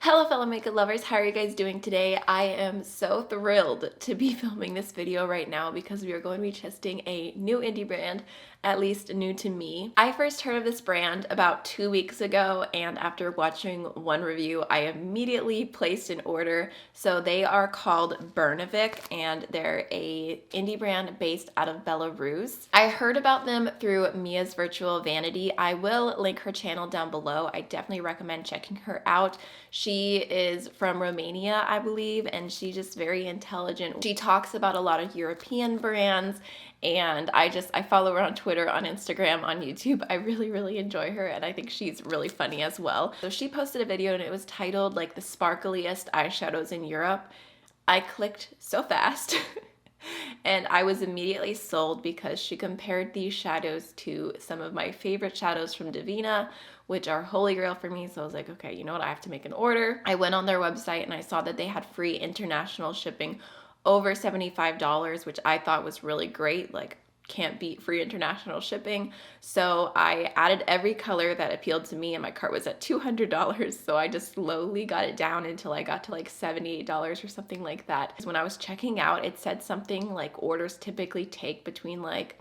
Hello fellow makeup lovers, how are you guys doing today? I am so thrilled to be filming this video right now because we are going to be testing a new indie brand, at least new to me. I first heard of this brand about 2 weeks ago, and after watching one review, I immediately placed an order. So they are called Bernovic, and they're a indie brand based out of Belarus. I heard about them through Mia's Virtual Vanity. I will link her channel down below. I definitely recommend checking her out. She is from Romania, I believe, and she's just very intelligent. She talks about a lot of European brands, and I follow her on Twitter, on Instagram, on YouTube. I really enjoy her, and I think she's really funny as well. So she posted a video and it was titled like the sparkliest eyeshadows in Europe. I clicked so fast. And I was immediately sold because she compared these shadows to some of my favorite shadows from Divina, which are holy grail for me. So I was like, okay, you know what? I have to make an order. I went on their website and I saw that they had free international shipping over $75, which I thought was really great. Like, can't beat free international shipping. So I added every color that appealed to me and my cart was at $200. So I just slowly got it down until I got to like $78 or something like that. When I was checking out, it said something like orders typically take between like,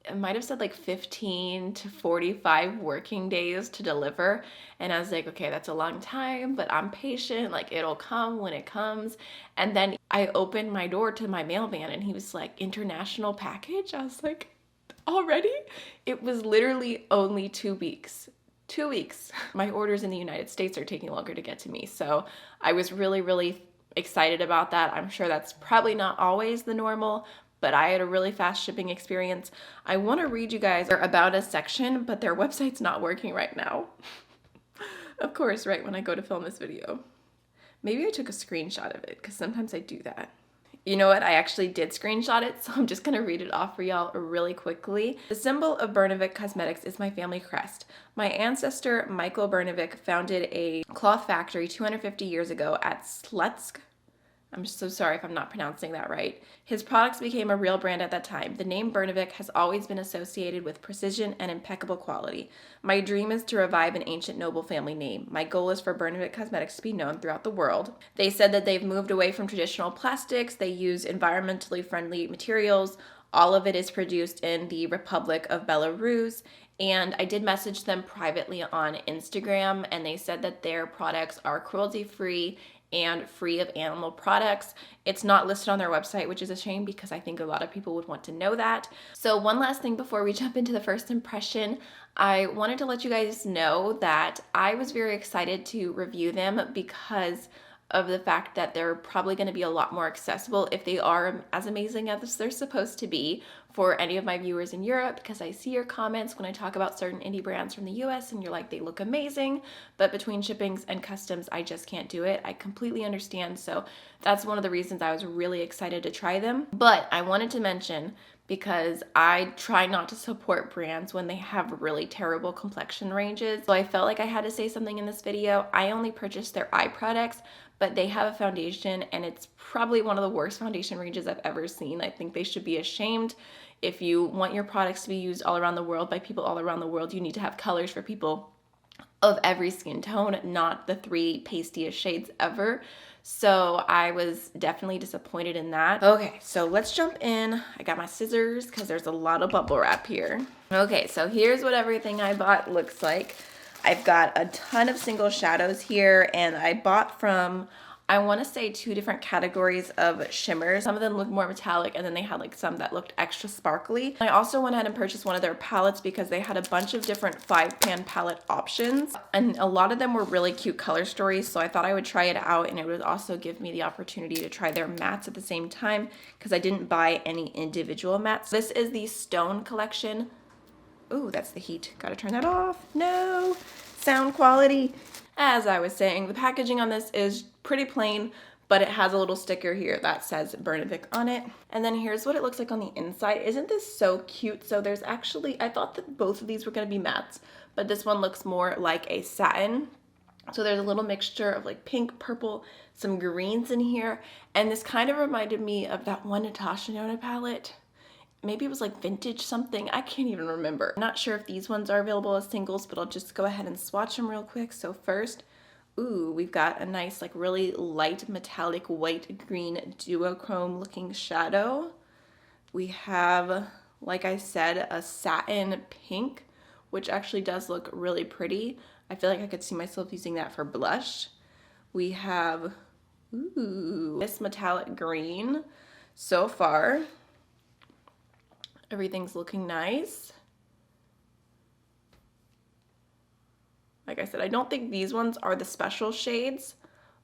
it might have said like 15 to 45 working days to deliver. And I was like, okay, that's a long time, but I'm patient. Like, it'll come when it comes. And then I opened my door to my mailman and he was like, international package? I was like, already? It was literally only 2 weeks. 2 weeks. My orders in the United States are taking longer to get to me. So I was really excited about that. I'm sure that's probably not always the normal, but I had a really fast shipping experience. I want to read you guys their About Us section, but their website's not working right now. Of course, right when I go to film this video. Maybe I took a screenshot of it, because sometimes I do that. You know what? I actually did screenshot it, so I'm just going to read it off for y'all really quickly. The symbol of Bernovic Cosmetics is my family crest. My ancestor, Michael Bernovic, founded a cloth factory 250 years ago at Slutsk. I'm so sorry if I'm not pronouncing that right. His products became a real brand at that time. The name Bernovic has always been associated with precision and impeccable quality. My dream is to revive an ancient noble family name. My goal is for Bernovic Cosmetics to be known throughout the world. They said that they've moved away from traditional plastics. They use environmentally friendly materials. All of it is produced in the Republic of Belarus. And I did message them privately on Instagram, and they said that their products are cruelty-free and free of animal products. It's not listed on their website, which is a shame because I think a lot of people would want to know that. So one last thing before we jump into the first impression, I wanted to let you guys know that I was very excited to review them because of the fact that they're probably going to be a lot more accessible if they are as amazing as they're supposed to be for any of my viewers in Europe, because I see your comments when I talk about certain indie brands from the US and you're like, they look amazing, but between shippings and customs, I just can't do it. I completely understand. So that's one of the reasons I was really excited to try them. But I wanted to mention, because I try not to support brands when they have really terrible complexion ranges. So I felt like I had to say something in this video. I only purchased their eye products, but they have a foundation and it's probably one of the worst foundation ranges I've ever seen. I think they should be ashamed. If you want your products to be used all around the world by people all around the world, you need to have colors for people of every skin tone, not the 3 pastiest shades ever. So I was definitely disappointed in that. Okay, so let's jump in. I got my scissors because there's a lot of bubble wrap here. Okay, so here's what everything I bought looks like. I've got a ton of single shadows here, and I bought from, I want to say, 2 different categories of shimmers. Some of them look more metallic, and then they had like some that looked extra sparkly. I also went ahead and purchased one of their palettes because they had a bunch of different 5-pan palette options, and a lot of them were really cute color stories, so I thought I would try it out, and it would also give me the opportunity to try their mattes at the same time because I didn't buy any individual mattes. This is the Stone collection. Ooh, that's the heat. Gotta turn that off. No! Sound quality. As I was saying, the packaging on this is pretty plain, but it has a little sticker here that says Bernovic on it. And then here's what it looks like on the inside. Isn't this so cute? So there's actually, I thought that both of these were gonna be mattes, but this one looks more like a satin. So there's a little mixture of like pink, purple, some greens in here. And this kind of reminded me of that one Natasha Denona palette. Maybe it was like vintage something. I can't even remember. I'm not sure if these ones are available as singles, but I'll just go ahead and swatch them real quick. So first, Ooh, we've got a nice, like really light metallic white green duochrome looking shadow. We have, like I said, a satin pink, which actually does look really pretty. I feel like I could see myself using that for blush. We have, ooh, this metallic green. So far, everything's looking nice. Like I said, I don't think these ones are the special shades,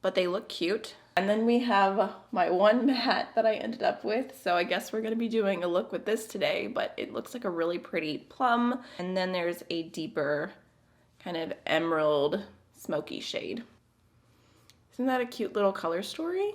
but they look cute. And then we have my one matte that I ended up with. So I guess we're gonna be doing a look with this today, but it looks like a really pretty plum. And then there's a deeper kind of emerald smoky shade. Isn't that a cute little color story?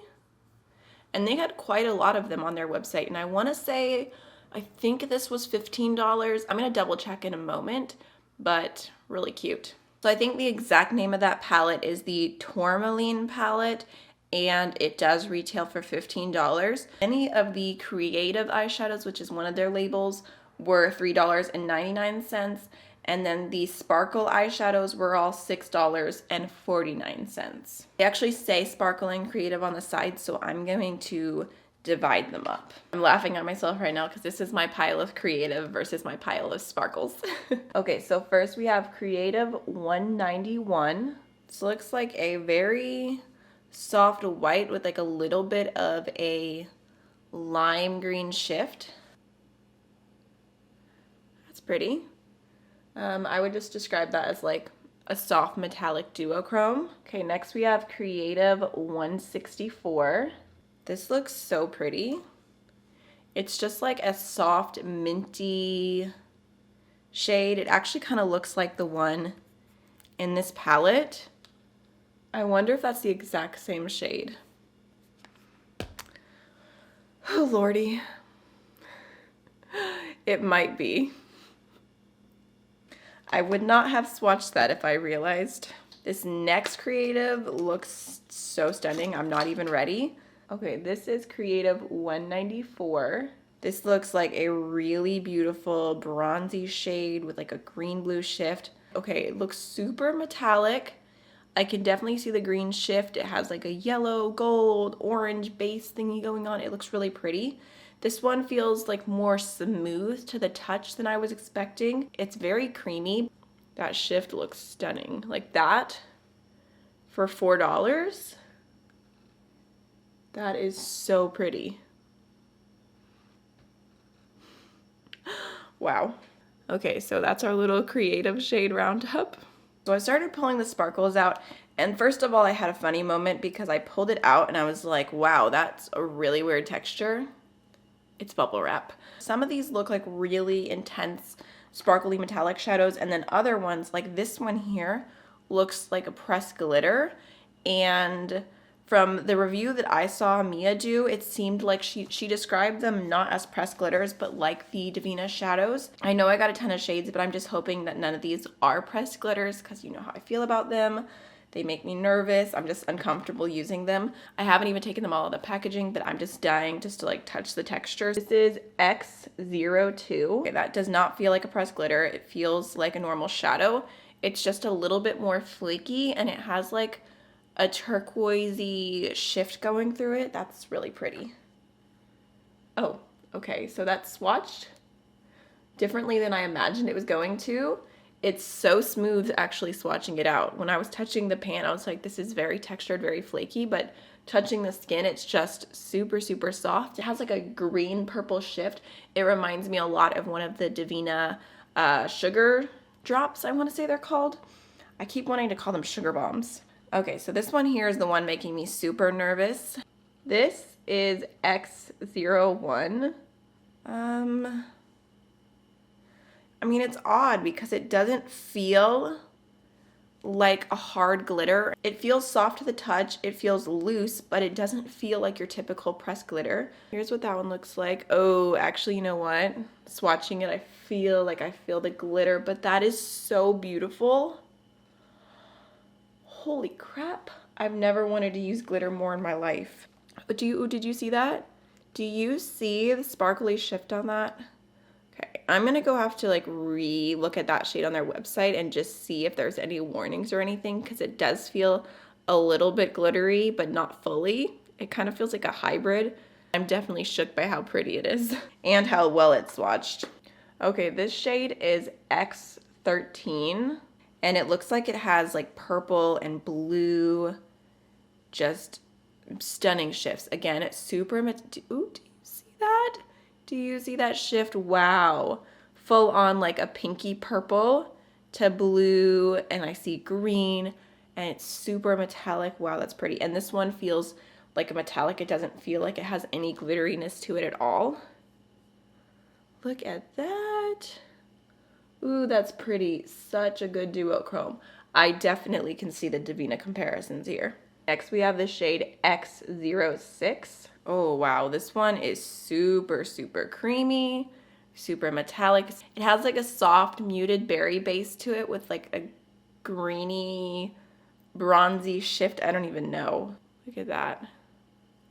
And they had quite a lot of them on their website. And I wanna say, I think this was $15. I'm gonna double check in a moment, but really cute. So I think the exact name of that palette is the Tourmaline palette, and it does retail for $15. Any of the creative eyeshadows, which is one of their labels, were $3.99, and then the sparkle eyeshadows were all $6.49. They actually say sparkle and creative on the side, so I'm going to divide them up. I'm laughing at myself right now because this is my pile of creative versus my pile of sparkles. Okay, so first we have creative 191. This looks like a very soft white with like a little bit of a lime green shift. That's pretty. I would just describe that as like a soft metallic duochrome. Okay, next we have creative 164. This looks so pretty. It's just like a soft minty shade. It actually kind of looks like the one in this palette. I wonder if that's the exact same shade. Oh lordy. It might be. I would not have swatched that if I realized. This next creative looks so stunning. I'm not even ready. Okay, this is creative 194. This looks like a really beautiful bronzy shade with like a green blue shift. Okay, it looks super metallic. I can definitely see the green shift. It has like a yellow, gold, orange base thingy going on. It looks really pretty. This one feels like more smooth to the touch than I was expecting. It's very creamy. That shift looks stunning. Like that for $4. That is so pretty. Wow. Okay, so that's our little creative shade roundup. So I started pulling the sparkles out, and first of all, I had a funny moment because I pulled it out and I was like, wow, that's a really weird texture. It's bubble wrap. Some of these look like really intense sparkly metallic shadows, and then other ones, like this one here, looks like a pressed glitter. And from the review that I saw Mia do, it seemed like she described them not as pressed glitters, but like the Divina shadows. I know I got a ton of shades, but I'm just hoping that none of these are pressed glitters because you know how I feel about them. They make me nervous. I'm just uncomfortable using them. I haven't even taken them all out of the packaging, but I'm just dying just to like touch the textures. This is X02. Okay, that does not feel like a pressed glitter. It feels like a normal shadow. It's just a little bit more flaky, and it has like a turquoisey shift going through it. That's really pretty. Oh, okay, so that's swatched differently than I imagined it was going to. It's so smooth actually swatching it out. When I was touching the pan, I was like, this is very textured, very flaky, but touching the skin, it's just super, super soft. It has like a green purple shift. It reminds me a lot of one of the Divina sugar drops, I want to say they're called. I keep wanting to call them sugar bombs. Okay, so this one here is the one making me super nervous. This is X01. I mean, it's odd because it doesn't feel like a hard glitter. It feels soft to the touch, it feels loose, but it doesn't feel like your typical pressed glitter. Here's what that one looks like. Oh, actually, you know what? Swatching it, I feel the glitter, but that is so beautiful. Holy crap. I've never wanted to use glitter more in my life. But did you see that? Do you see the sparkly shift on that? Okay, I'm gonna go have to like re-look at that shade on their website and just see if there's any warnings or anything, because it does feel a little bit glittery, but not fully. It kind of feels like a hybrid. I'm definitely shook by how pretty it is and how well it's swatched. Okay, this shade is X13, and it looks like it has like purple and blue, just stunning shifts. Again, it's super, ooh, do you see that? Do you see that shift? Wow. Full on like a pinky purple to blue, and I see green, and it's super metallic. Wow, that's pretty. And this one feels like a metallic. It doesn't feel like it has any glitteriness to it at all. Look at that. Ooh, that's pretty. Such a good duochrome. I definitely can see the Divina comparisons here. Next, we have the shade X06. Oh, wow. This one is super, super creamy, super metallic. It has like a soft, muted berry base to it with like a greeny, bronzy shift. I don't even know. Look at that.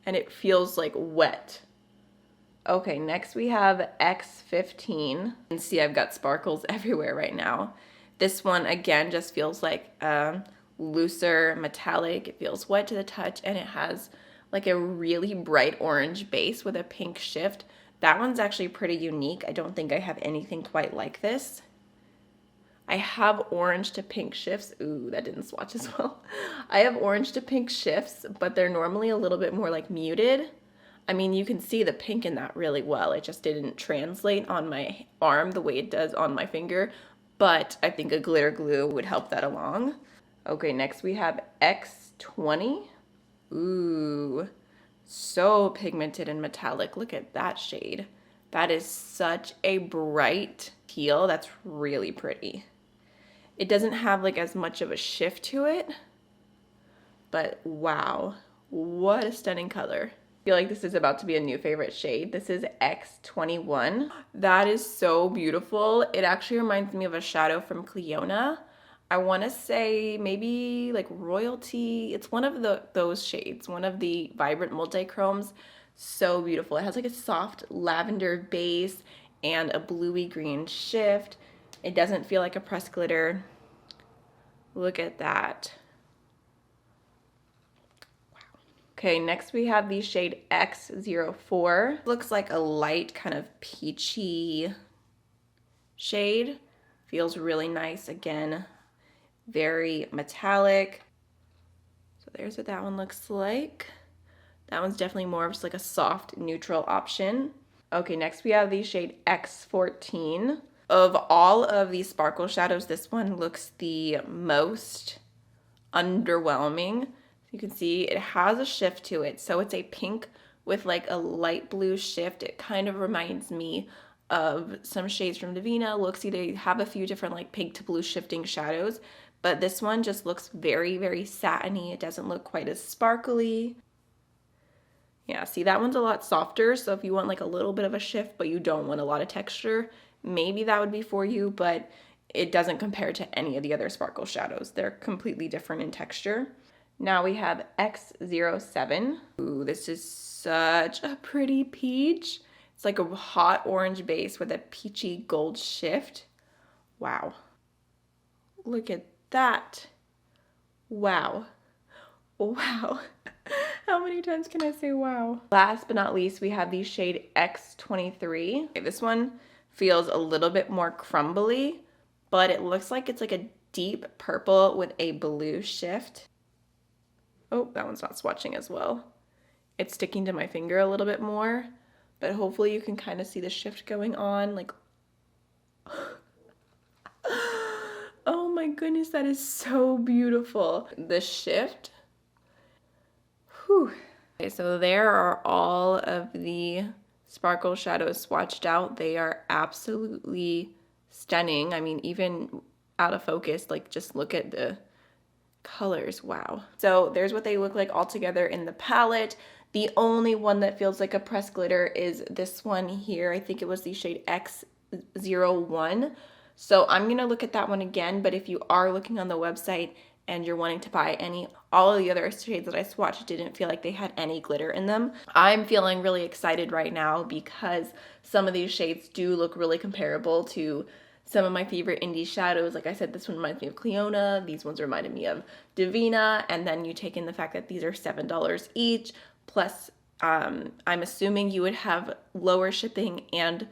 And it feels like wet. Okay, next we have X15. You can see I've got sparkles everywhere right now. This one, again, just feels like looser metallic. It feels wet to the touch, and it has like a really bright orange base with a pink shift. That one's actually pretty unique. I don't think I have anything quite like this. I have orange to pink shifts. Ooh, that didn't swatch as well. I have orange to pink shifts, but they're normally a little bit more like muted. I mean, you can see the pink in that really well. It just didn't translate on my arm the way it does on my finger, but I think a glitter glue would help that along. Okay, next we have X20. Ooh, so pigmented and metallic. Look at that shade. That is such a bright teal. That's really pretty. It doesn't have like as much of a shift to it, but wow, what a stunning color. I feel like this is about to be a new favorite shade. This is X21. That is so beautiful. It actually reminds me of a shadow from Cliona. I want to say maybe like Royalty. It's one of those shades, one of the vibrant multi-chromes. So beautiful. It has like a soft lavender base and a bluey green shift. It doesn't feel like a pressed glitter. Look at that. Okay, next we have the shade X04. Looks like a light kind of peachy shade. Feels really nice. Again, very metallic. So there's what that one looks like. That one's definitely more of just like a soft neutral option. Okay, next we have the shade X14. Of all of these sparkle shadows, this one looks the most underwhelming. You can see it has a shift to it. So it's a pink with like a light blue shift. It kind of reminds me of some shades from Divina. Look, see, they have a few different like pink to blue shifting shadows, but this one just looks very, very satiny. It doesn't look quite as sparkly. Yeah, see, that one's a lot softer. So if you want like a little bit of a shift, but you don't want a lot of texture, maybe that would be for you, but it doesn't compare to any of the other sparkle shadows. They're completely different in texture. Now we have X07. Ooh, this is such a pretty peach. It's like a hot orange base with a peachy gold shift. Wow. Look at that. Wow. Wow. How many times can I say wow? Last but not least, we have the shade X23. Okay, this one feels a little bit more crumbly, but it looks like it's like a deep purple with a blue shift. Oh, that one's not swatching as well. It's sticking to my finger a little bit more, but hopefully you can kind of see the shift going on. Like, oh my goodness, that is so beautiful. The shift. Whew. Okay, so there are all of the sparkle shadows swatched out. They are absolutely stunning. I mean, even out of focus, like just look at the colors. Wow. So there's what they look like all together in the palette. The only one that feels like a pressed glitter is this one here. I think it was the shade X01. So I'm gonna look at that one again, but if you are looking on the website and you're wanting to buy any, all of the other shades that I swatched didn't feel like they had any glitter in them. I'm feeling really excited right now because some of these shades do look really comparable to some of my favorite indie shadows. Like I said, this one reminds me of Cleona. These ones reminded me of Divina. And then you take in the fact that these are $7 each. Plus, I'm assuming you would have lower shipping, and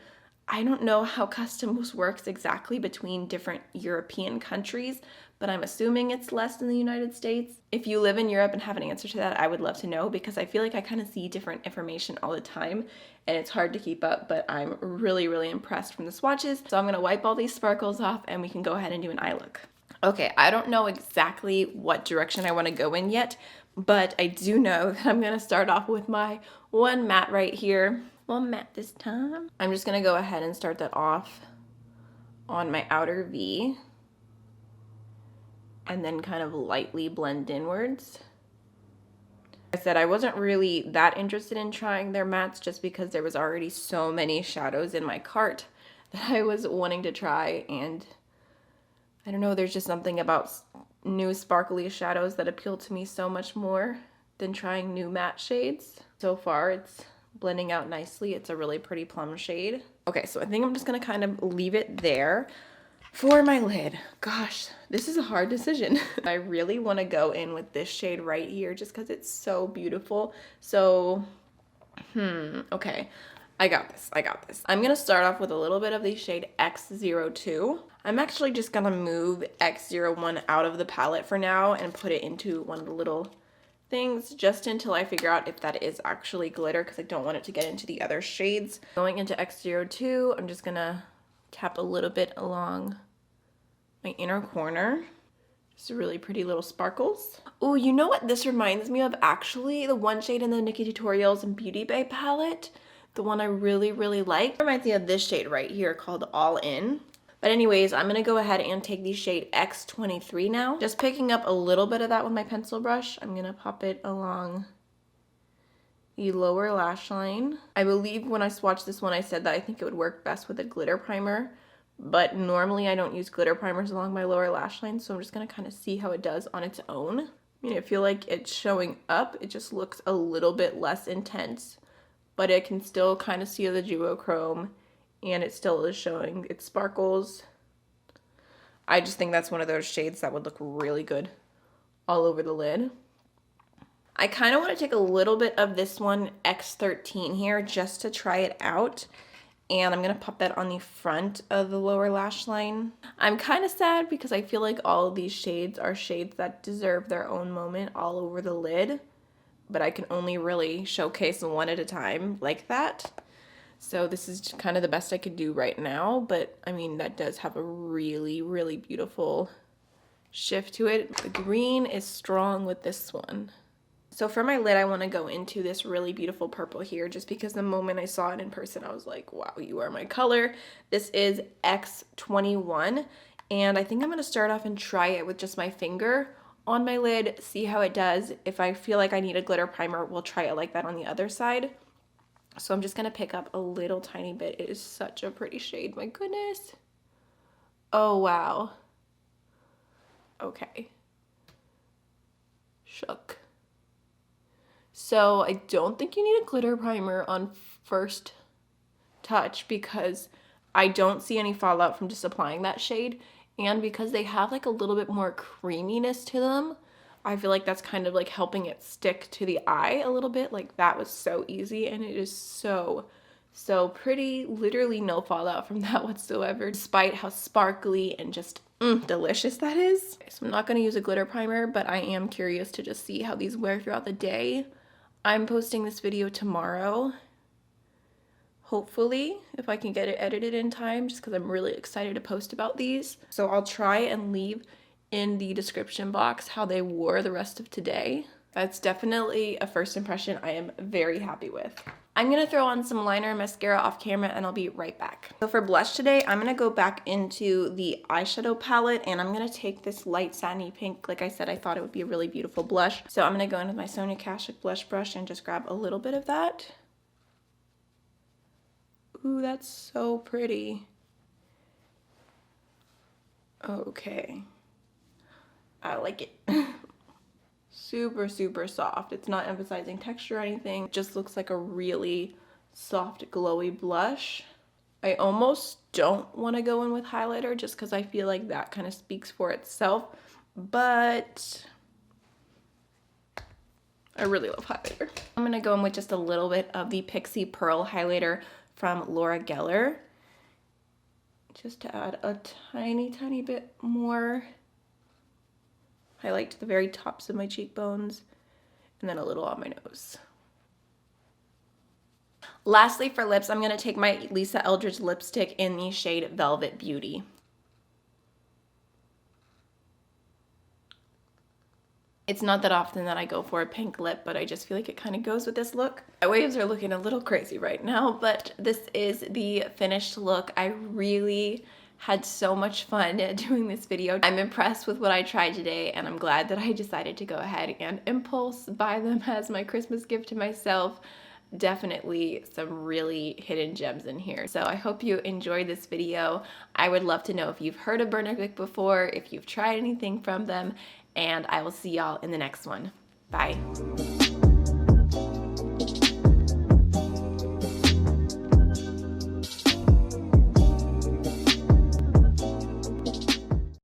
I don't know how customs works exactly between different European countries, but I'm assuming it's less than the United States. If you live in Europe and have an answer to that, I would love to know, because I feel like I kind of see different information all the time and it's hard to keep up, but I'm really, really impressed from the swatches. So I'm gonna wipe all these sparkles off and we can go ahead and do an eye look. Okay, I don't know exactly what direction I wanna go in yet, but I do know that I'm gonna start off with my one matte right here. One matte this time. I'm just gonna go ahead and start that off on my outer V and then kind of lightly blend inwards. I said I wasn't really that interested in trying their mattes just because there was already so many shadows in my cart that I was wanting to try, and I don't know, there's just something about new Sparkliest shadows that appeal to me so much more than trying new matte shades. So far it's blending out nicely. It's a really pretty plum shade. Okay, so I think I'm just gonna kind of leave it there. For my lid, gosh, this is a hard decision. I really want to go in with this shade right here just because it's so beautiful. So, okay, I got this. I'm going to start off with a little bit of the shade X02. I'm actually just going to move X01 out of the palette for now and put it into one of the little things just until I figure out if that is actually glitter, because I don't want it to get into the other shades. Going into X02, I'm just going to tap a little bit along my inner corner. Just really pretty little sparkles. Oh, you know what this reminds me of? Actually, the one shade in the Nikkie Tutorials and Beauty Bay palette. The one I really, really like. It reminds me of this shade right here called All In. But anyways, I'm gonna go ahead and take the shade X23 now. Just picking up a little bit of that with my pencil brush. I'm gonna pop it along the lower lash line. I believe when I swatched this one, I said that I think it would work best with a glitter primer, but normally I don't use glitter primers along my lower lash line, so I'm just gonna kind of see how it does on its own. I mean, I feel like it's showing up. It just looks a little bit less intense, but it can still kind of see the duochrome, and it still is showing its sparkles. I just think that's one of those shades that would look really good all over the lid. I kind of want to take a little bit of this one, X13 here, just to try it out. And I'm going to pop that on the front of the lower lash line. I'm kind of sad because I feel like all of these shades are shades that deserve their own moment all over the lid. But I can only really showcase one at a time like that. So this is kind of the best I could do right now. But I mean, that does have a really, really beautiful shift to it. The green is strong with this one. So for my lid, I want to go into this really beautiful purple here, just because the moment I saw it in person, I was like, wow, you are my color. This is X21, and I think I'm going to start off and try it with just my finger on my lid, see how it does. If I feel like I need a glitter primer, we'll try it like that on the other side. So I'm just going to pick up a little tiny bit. It is such a pretty shade, my goodness. Oh, wow. Okay. Shook. So I don't think you need a glitter primer on first touch, because I don't see any fallout from just applying that shade, and because they have like a little bit more creaminess to them, I feel like that's kind of like helping it stick to the eye a little bit. Like that was so easy, and it is so pretty. Literally no fallout from that whatsoever, despite how sparkly and just delicious that is. Okay, so I'm not going to use a glitter primer, but I am curious to just see how these wear throughout the day. I'm posting this video tomorrow, hopefully, if I can get it edited in time, just because I'm really excited to post about these. So I'll try and leave in the description box how they wore the rest of today. That's definitely a first impression I am very happy with. I'm going to throw on some liner and mascara off camera, and I'll be right back. So for blush today, I'm going to go back into the eyeshadow palette, and I'm going to take this light satiny pink. Like I said, I thought it would be a really beautiful blush. So I'm going to go in with my Sonia Kashuk blush brush and just grab a little bit of that. Ooh, that's so pretty. Okay. I like it. Super soft. It's not emphasizing texture or anything. It just looks like a really soft, glowy blush. I almost don't want to go in with highlighter just because I feel like that kind of speaks for itself, but I really love highlighter. I'm going to go in with just a little bit of the Pixie Pearl highlighter from Laura Geller, just to add a tiny bit more highlight to the very tops of my cheekbones, and then a little on my nose. Lastly, for lips, I'm going to take my Lisa Eldridge lipstick in the shade Velvet Beauty. It's not that often that I go for a pink lip, but I just feel like it kind of goes with this look. My waves are looking a little crazy right now, but this is the finished look. I really had so much fun doing this video. I'm impressed with what I tried today, and I'm glad that I decided to go ahead and impulse buy them as my Christmas gift to myself. Definitely some really hidden gems in here. So I hope you enjoyed this video. I would love to know if you've heard of Burn Quick before, if you've tried anything from them, and I will see y'all in the next one. Bye.